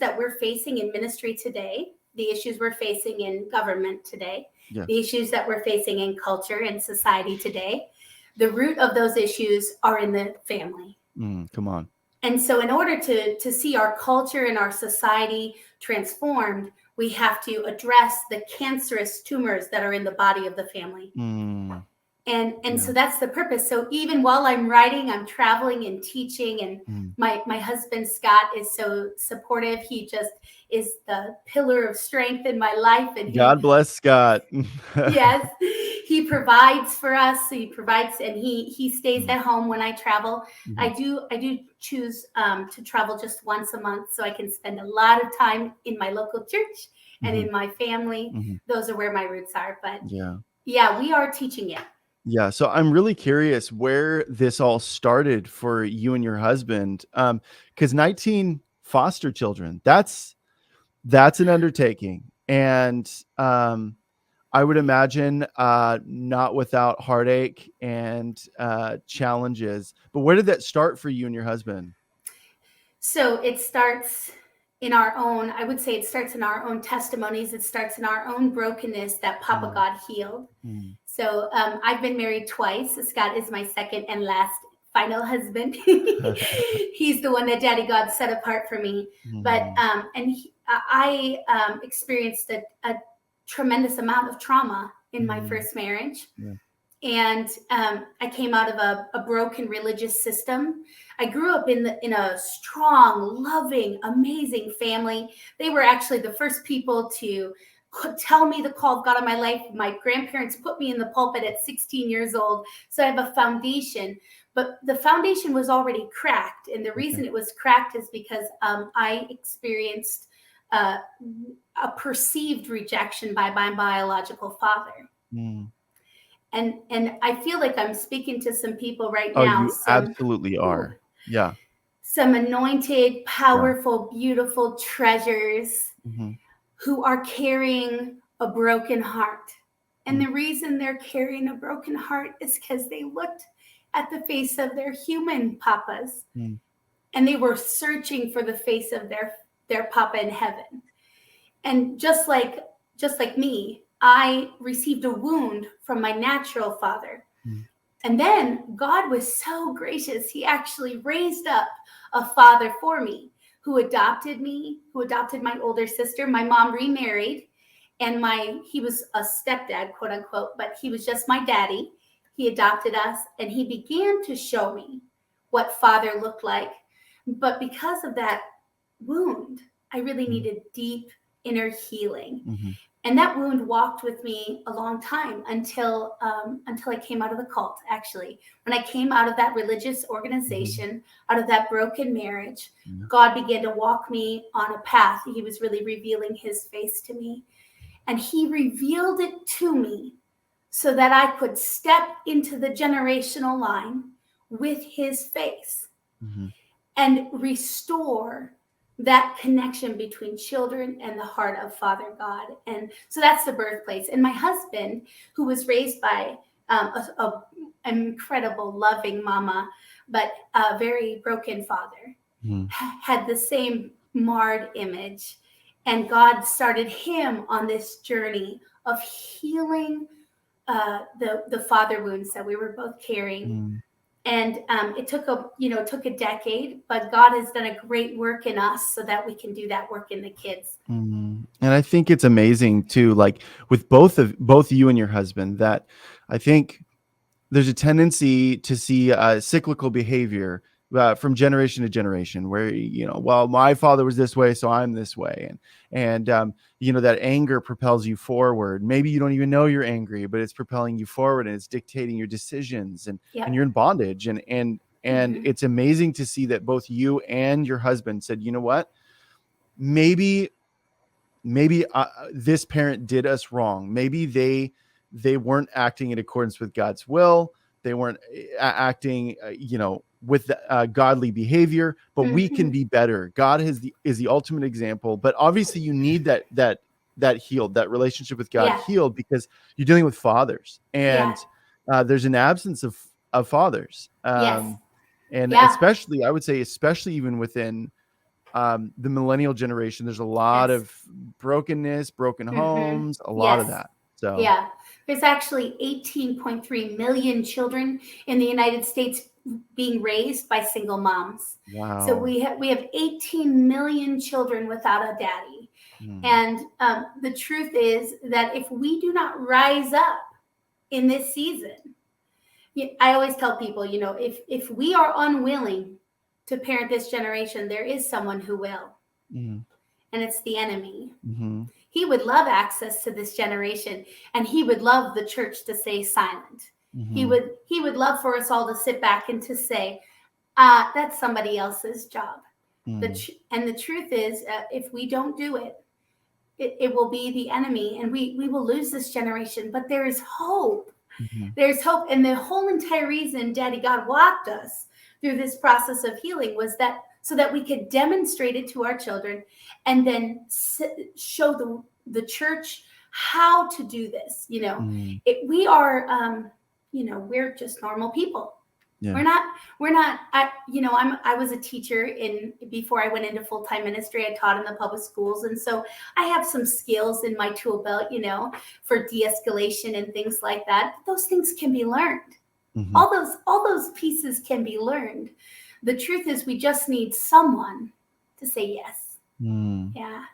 that we're facing in ministry today, the issues we're facing in government today, the issues that we're facing in culture and society today, the root of those issues are in the family. Come on. And so in order to see our culture and our society transformed, we have to address the cancerous tumors that are in the body of the family. And so that's the purpose. So even while I'm writing, I'm traveling and teaching, and my husband, Scott, is so supportive. He just is the pillar of strength in my life. And God bless Scott. Yes, he provides for us. He provides, and he stays at home when I travel. I do choose to travel just once a month, so I can spend a lot of time in my local church and in my family. Those are where my roots are. But yeah, we are teaching it. Yeah. So I'm really curious where this all started for you and your husband. Because 19 foster children, that's an undertaking. And I would imagine not without heartache and challenges. But where did that start for you and your husband? So it starts in our own, I would say it starts in our own testimonies. It starts in our own brokenness that Papa God healed. So I've been married twice. Scott is my second and last final husband. He's the one that Daddy God set apart for me. But I experienced a tremendous amount of trauma in my first marriage. And I came out of a broken religious system. I grew up in a strong, loving, amazing family. They were actually the first people to tell me the call of God on my life. My grandparents put me in the pulpit at 16 years old. So I have a foundation, but the foundation was already cracked. And the reason it was cracked is because I experienced a perceived rejection by my biological father. And I feel like I'm speaking to some people right now. You absolutely are. Yeah. Some anointed, powerful, beautiful treasures who are carrying a broken heart. And the reason they're carrying a broken heart is because they looked at the face of their human papas and they were searching for the face of their papa in heaven. And just like me, I received a wound from my natural father. And then God was so gracious. He actually raised up a father for me who adopted me, who adopted my older sister. My mom remarried, and he was a stepdad, quote unquote, but he was just my daddy. He adopted us, and he began to show me what father looked like. But because of that wound, I really needed deep inner healing. And that wound walked with me a long time until I came out of the cult, actually. When I came out of that religious organization, out of that broken marriage, God began to walk me on a path. He was really revealing his face to me. And he revealed it to me so that I could step into the generational line with his face and restore that connection between children and the heart of Father God. And so that's the birthplace. And my husband, who was raised by an incredible, loving mama, but a very broken father, had the same marred image. And God started him on this journey of healing the father wounds that we were both carrying. And it took a decade, but God has done a great work in us so that we can do that work in the kids. And I think it's amazing too, like with both you and your husband, that I think there's a tendency to see cyclical behavior from generation to generation, where well, my father was this way, so I'm this way, and that anger propels you forward. Maybe you don't even know you're angry, but it's propelling you forward, and it's dictating your decisions, and you're in bondage. And it's amazing to see that both you and your husband said, you know what, maybe this parent did us wrong. Maybe they weren't acting in accordance with God's will. They weren't acting, with godly behavior, but we can be better. God is the ultimate example. But obviously, you need that healed, that relationship with God healed, because you're dealing with fathers, and there's an absence of fathers, and especially, I would say, especially even within the millennial generation, there's a lot Yes. of brokenness, broken homes, a lot of Yes. that. So Yeah. There's actually 18.3 million children in the United States being raised by single moms. So wow. we have 18 million children without a daddy. And the truth is that if we do not rise up in this season, I always tell people, if we are unwilling to parent this generation, there is someone who will, and it's the enemy. He would love access to this generation, and he would love the church to stay silent. He would love for us all to sit back and to say, that's somebody else's job. And the truth is, if we don't do it, it will be the enemy, and we will lose this generation. But there is hope. There's hope. And the whole entire reason Daddy God walked us through this process of healing was that so that we could demonstrate it to our children and then show the church how to do this. We are, we're just normal people. Yeah. We're not, I was a teacher before I went into full-time ministry. I taught in the public schools. And so I have some skills in my tool belt, for de-escalation and things like that. But those things can be learned. All those pieces can be learned. The truth is we just need someone to say yes. Yeah.